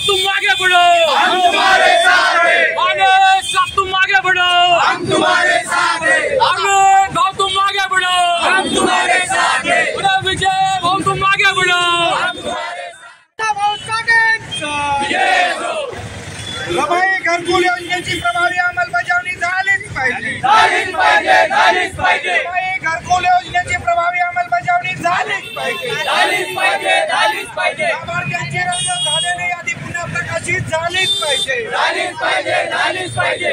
तुम आगे बढ़ो, हम तुम्हारे साथ हैं। तुम आगे बढ़ो, हम तुम्हारे साथ हैं। तुम आगे बढ़ो, हम तुम्हारे साथ हैं। विजय तुम आगे बढ़ो, हम तुम्हारे रमाई घरकुल योजनेची प्रभावी अंमलबजावणी झालीच पाहिजे। रमाई घरकुल योजनेची प्रभावी अंमलबजावणी झालीच पाहिजे। लाभार्थ्यांची रद्द झालेली यादी पुन्हा प्रकाशित झालीच पाहिजे।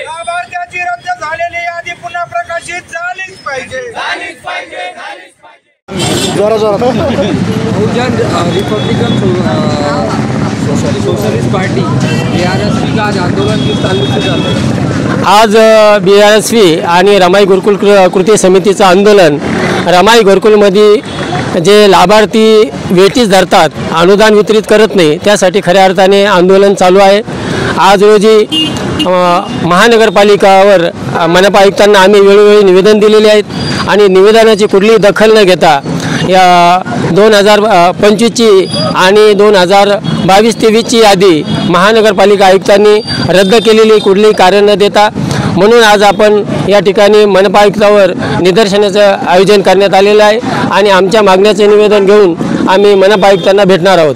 लाभार्थ्यांची रद्द झालेली यादी पुन्हा प्रकाशित झालीच पाहिजे। बहुजन रिपब्लिकन सोशलिस्ट पार्टी BRSP का आज आंदोलन किस ताल्लुक से चालू है? आज BRSP आणि रमाई गुरुकुल कृती समितीचं आंदोलन रमाई गुरुकुलमध्ये जे लाभार्थी वेटीस धरतात, अनुदान वितरित करत नाही, त्यासाठी खऱ्या अर्थाने आंदोलन चालू आहे। आज रोजी महानगरपालिकावर मनपा आयुक्तांना आम्ही वेळोवेळी निवेदन दिलेले आहेत आणि निवेदनाची कुठलीही दखल न घेता या 2025ची आणि 2022-23ची यादी महानगरपालिका आयुक्तांनी रद्द केलेली कुठलीही कारण न देता, म्हणून आज आपण या ठिकाणी मनपा आयुक्तावर निदर्शनाचं आयोजन करण्यात आलेलं आहे आणि आमच्या मागण्याचे निवेदन घेऊन आम्ही मनपा आयुक्तांना भेटणार आहोत।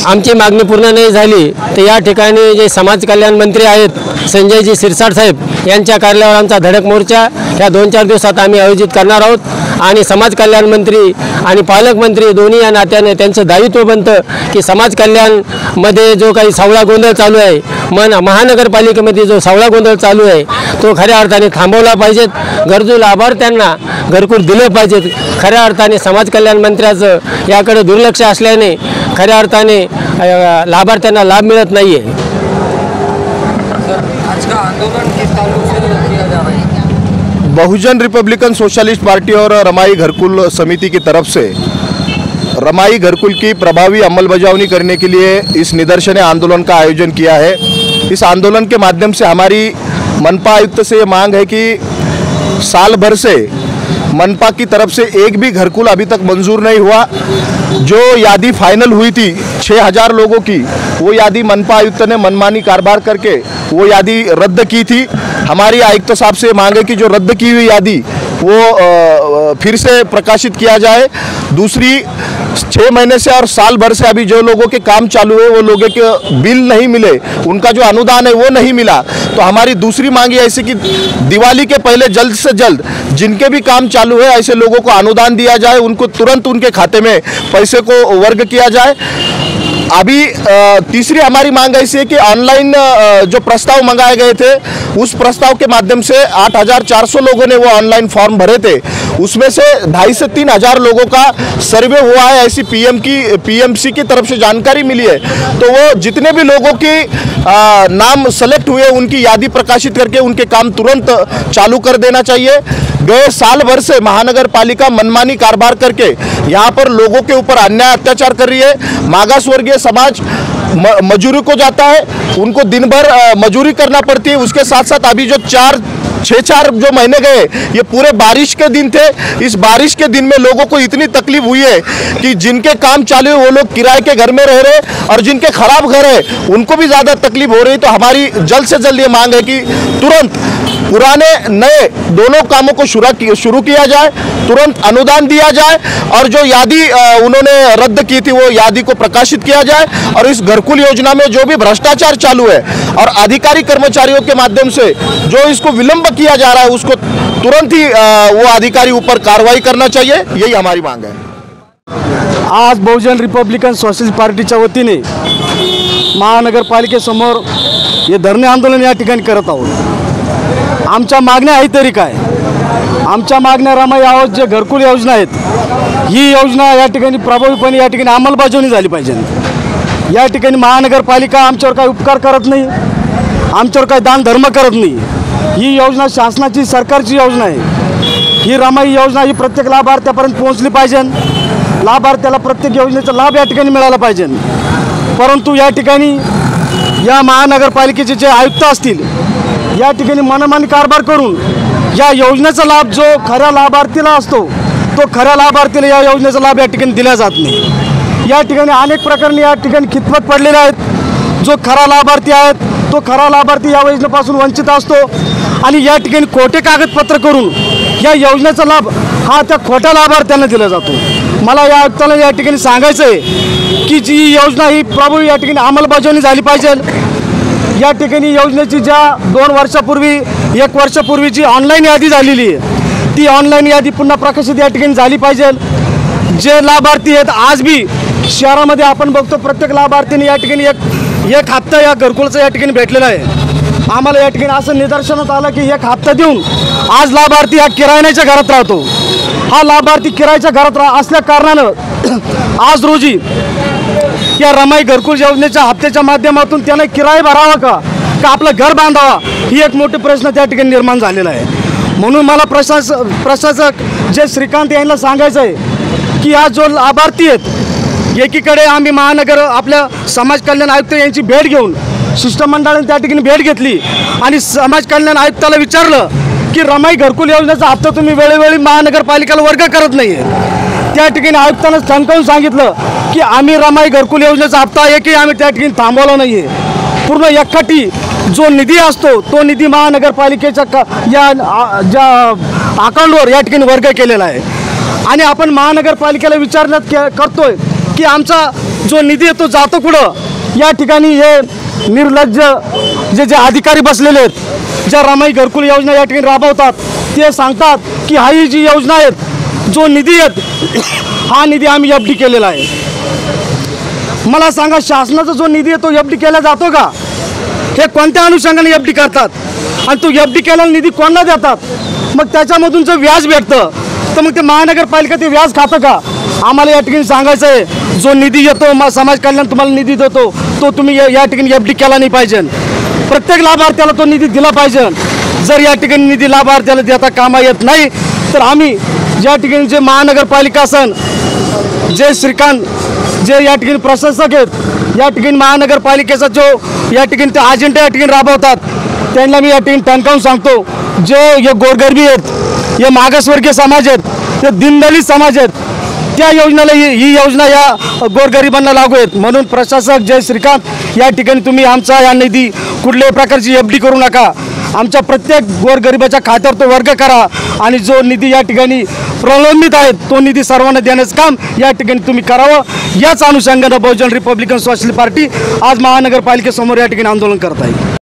आमची मागणी पूर्ण नाही झाली तर या ठिकाणी जे समाज कल्याण मंत्री आहेत संजयजी शिरसाट साहेब यांच्या कार्यालयावर आमचा धडक मोर्चा या 2-4 दिवसात आम्ही आयोजित करणार आहोत आणि समाज कल्याण मंत्री आणि पालकमंत्री दोन्ही या नात्याने त्यांचं दायित्व बनतं की समाज कल्याणमध्ये जो काही सावळा गोंधळ चालू आहे, महानगरपालिकेमध्ये जो सावळा गोंधळ चालू आहे तो खऱ्या अर्थाने थांबवला पाहिजे। गरजू लाभार्थ्यांना घरकुल दिले पाहिजेत। खऱ्या अर्थाने समाज कल्याण मंत्र्याचं याकडे दुर्लक्ष असल्याने खऱ्या अर्थाने लाभार्थ्यांना लाभ मिळत नाही आहे। आज का आंदोलन किस ताल्लुक से किया जा रहा है? बहुजन रिपब्लिकन सोशलिस्ट पार्टी और रमाई घरकुल समिति की तरफ से रमाई घरकुल की प्रभावी अमलबजावनी करने के लिए इस निदर्शन आंदोलन का आयोजन किया है। इस आंदोलन के माध्यम से हमारी मनपा आयुक्त से ये मांग है कि साल भर से मनपा की तरफ से एक भी घरकुल अभी तक मंजूर नहीं हुआ। जो यादी फाइनल हुई थी 6000 लोगों की, वो यादी मनपा आयुक्त ने मनमानी कारोबार करके वो यादी रद्द की थी। हमारी आयुक्त साहब से मांग है कि जो रद्द की हुई यादी वो फिर से प्रकाशित किया जाए। दूसरी 6 महीने से और साल भर से अभी जो लोगों के काम चालू है वो लोगों के बिल नहीं मिले, उनका जो अनुदान है वो नहीं मिला। तो हमारी दूसरी मांग है ऐसी कि दिवाली के पहले जल्द से जल्द जिनके भी काम चालू है ऐसे लोगों को अनुदान दिया जाए, उनको तुरंत उनके खाते में पैसे को वर्ग किया जाए। अभी तीसरी हमारी मांग ऐसी है कि ऑनलाइन जो प्रस्ताव मंगाए गए थे उस प्रस्ताव के माध्यम से 8400 लोगों ने वो ऑनलाइन फॉर्म भरे थे, उसमें से 2500 से 3000 लोगों का सर्वे हुआ है, ऐसी पीएमसी की तरफ से जानकारी मिली है। तो वो जितने भी लोगों की नाम सेलेक्ट हुए उनकी यादी प्रकाशित करके उनके काम तुरंत चालू कर देना चाहिए। गए साल भर से महानगर पालिका मनमानी कारोबार करके यहाँ पर लोगों के ऊपर अन्याय अत्याचार कर रही है। मागासवर्गीय समाज मजूरी को जाता है, उनको दिन भर मजूरी करना पड़ती है। उसके साथ साथ अभी जो 4 जो महीने गए ये पूरे बारिश के दिन थे। इस बारिश के दिन में लोगों को इतनी तकलीफ हुई है कि जिनके काम चालू है वो लोग किराए के घर में रह रहे और जिनके खराब घर है उनको भी ज़्यादा तकलीफ हो रही। तो हमारी जल्द से जल्द ये मांग है कि तुरंत पुराने नए दोनों कामों को शुरू किया जाए, तुरंत अनुदान दिया जाए और जो यादी उन्होंने रद्द की थी वो यादी को प्रकाशित किया जाए। और इस घरकुल योजना में जो भी भ्रष्टाचार चालू है और अधिकारी कर्मचारियों के माध्यम से जो इसको विलंब किया जा रहा है उसको तुरंत ही वो अधिकारी ऊपर कार्रवाई करना चाहिए, यही हमारी मांग है। आज बहुजन रिपब्लिकन सोशलिस्ट पार्टीच्या वतीने महानगरपालिकेसमोर हे धरणे आंदोलन या ठिकाणी करत आहोत। आमच्या मागण्या आहे तरी काय? आमच्या मागण्या रमाई आवाज जे घरकुल योजना आहेत ही योजना या ठिकाणी प्रभावीपणे या ठिकाणी अंमलबजावणी झाली पाहिजे। या ठिकाणी महानगरपालिका आमच्यावर काही उपकार करत नाही, आमच्यावर काही दान धर्म करत नाही। ही योजना शासनाची सरकारची योजना आहे। ही रमाई योजना ही प्रत्येक लाभार्थ्यापर्यंत पोहोचली पाहिजे, लाभार्थ्याला प्रत्येक योजनेचा लाभ या ठिकाणी मिळाला पाहिजे। परंतु या ठिकाणी या महानगरपालिकेचे जे आयुक्त असतील या ठिकाणी मनमानी कारभार करून या योजनेचा लाभ जो खऱ्या लाभार्थीला असतो तो खऱ्या लाभार्थीला या योजनेचा लाभ या ठिकाणी दिला जात नाही। या ठिकाणी अनेक प्रकरणी या ठिकाणी खितपत पडलेले आहेत। जो खरा लाभार्थी आहेत तो खरा लाभार्थी या योजनेपासून वंचित असतो आणि या ठिकाणी खोटे कागदपत्र करून या योजनेचा लाभ हा त्या खोट्या लाभार्थ्यांना दिला जातो। मला या आयुक्ताला या ठिकाणी सांगायचं आहे की जी योजना ही प्रभावी या ठिकाणी अंमलबजावणी झाली पाहिजे। या ठिकाणी योजनेची ज्या 2 वर्षापूर्वी 1 वर्षापूर्वी जी ऑनलाईन यादी झालेली आहे ती ऑनलाईन यादी पुन्हा प्रकाशित या ठिकाणी झाली पाहिजे। जे लाभार्थी आहेत आज बी शहरामध्ये आपण बघतो प्रत्येक लाभार्थीने या ठिकाणी एक हप्ता या घरकुलचा या ठिकाणी भेटलेला आहे। आम्हाला या ठिकाणी असं निदर्शनात आलं की 1 हप्ता देऊन आज लाभार्थी हा किरायाच्या घरात राहतो। हा लाभार्थी किरायाच्या घरात असल्या कारणानं आज रोजी या रमाई घरकुल योजनेच्या हप्त्याच्या माध्यमातून त्याने किराया भरावा का आपलं घर बांधावा ही एक मोठी प्रश्न त्या ठिकाणी निर्माण झालेला आहे। म्हणून मला प्रशासक जे श्रीकांत यांना सांगायचं आहे की आज जो लाभार्थी आहेत एकीकडे आम्ही महानगर आपल्या समाज कल्याण आयुक्त यांची भेट घेऊन शिष्टमंडळाने त्या ठिकाणी भेट घेतली आणि समाज कल्याण आयुक्ताला विचारलं की रमाई घरकुल योजनेचा हप्ता तुम्ही वेळोवेळी महानगरपालिकेला वर्ग करत नाही आहे। त्या ठिकाणी आयुक्तांना ठणकावून सांगितलं की आम्ही रमाई घरकुल योजनेचा हप्ता एकही आम्ही त्या ठिकाणी थांबवला नाही आहे। पूर्ण एकखटी जो निधी असतो तो निधी महानगरपालिकेच्या ज्या अकाउंटवर या ठिकाणी वर्ग केलेला आहे आणि आपण महानगरपालिकेला विचारण्यात करतोय की आमचा जो निधी आहे तो जातो कुठं। या ठिकाणी हे निर्लज्ज जे अधिकारी बसलेले आहेत ज्या रमाई घरकुल योजना या ठिकाणी राबवतात ते सांगतात की ही जी योजना आहेत जो निधी आहेत हा निधी आम्ही FD केलेला आहे। मला सांगा शासनाचा जो निधी आहे तो FD केला जातो का? हे कोणत्या अनुषंगाने FD करतात आणि तो FD केलेला निधी कोणाला देतात? मग त्याच्यामधून जो व्याज भेटतं तर मग ते महानगरपालिका ते व्याज खातं का? आम्हाला या ठिकाणी सांगायचं आहे जो निधी येतो समाज कल्याण तुम्हाला निधी देतो तो तुम्ही या ठिकाणी FD केला नाही पाहिजे। प्रत्येक लाभार्थ्याला तो निधी दिला पाहिजे। जर या ठिकाणी निधी लाभार्थ्याला देता कामा येत नाही तर आम्ही या ठिकाणी जे महानगरपालिका असन जे श्रीकांत जे या ठिकाणी प्रशासक आहेत या ठिकाणी महानगरपालिकेचा जो या ठिकाणी ते अजेंडा या ठिकाणी राबवतात त्यांना मी या ठिकाणी ठणकावून सांगतो जे हे गोरगरिबी आहेत हे मागासवर्गीय समाज आहेत ते दीनदलित समाज आहेत त्या योजनेला ही योजना या गोरगरिबांना लागू आहेत। म्हणून प्रशासक जय श्रीकांत या ठिकाणी तुम्ही आमचा या निधी कुठल्याही प्रकारची FD करू नका। आमच्या प्रत्येक गोरगरिबाच्या खात्यावर तो वर्ग करा आणि जो निधी या ठिकाणी प्रलंबित आहेत तो निधी सर्वांना देण्याचं काम या ठिकाणी तुम्ही करावं। याच अनुषंगाने बहुजन रिपब्लिकन सोशलिस्ट पार्टी आज महानगरपालिकेसमोर या ठिकाणी आंदोलन करत आहे।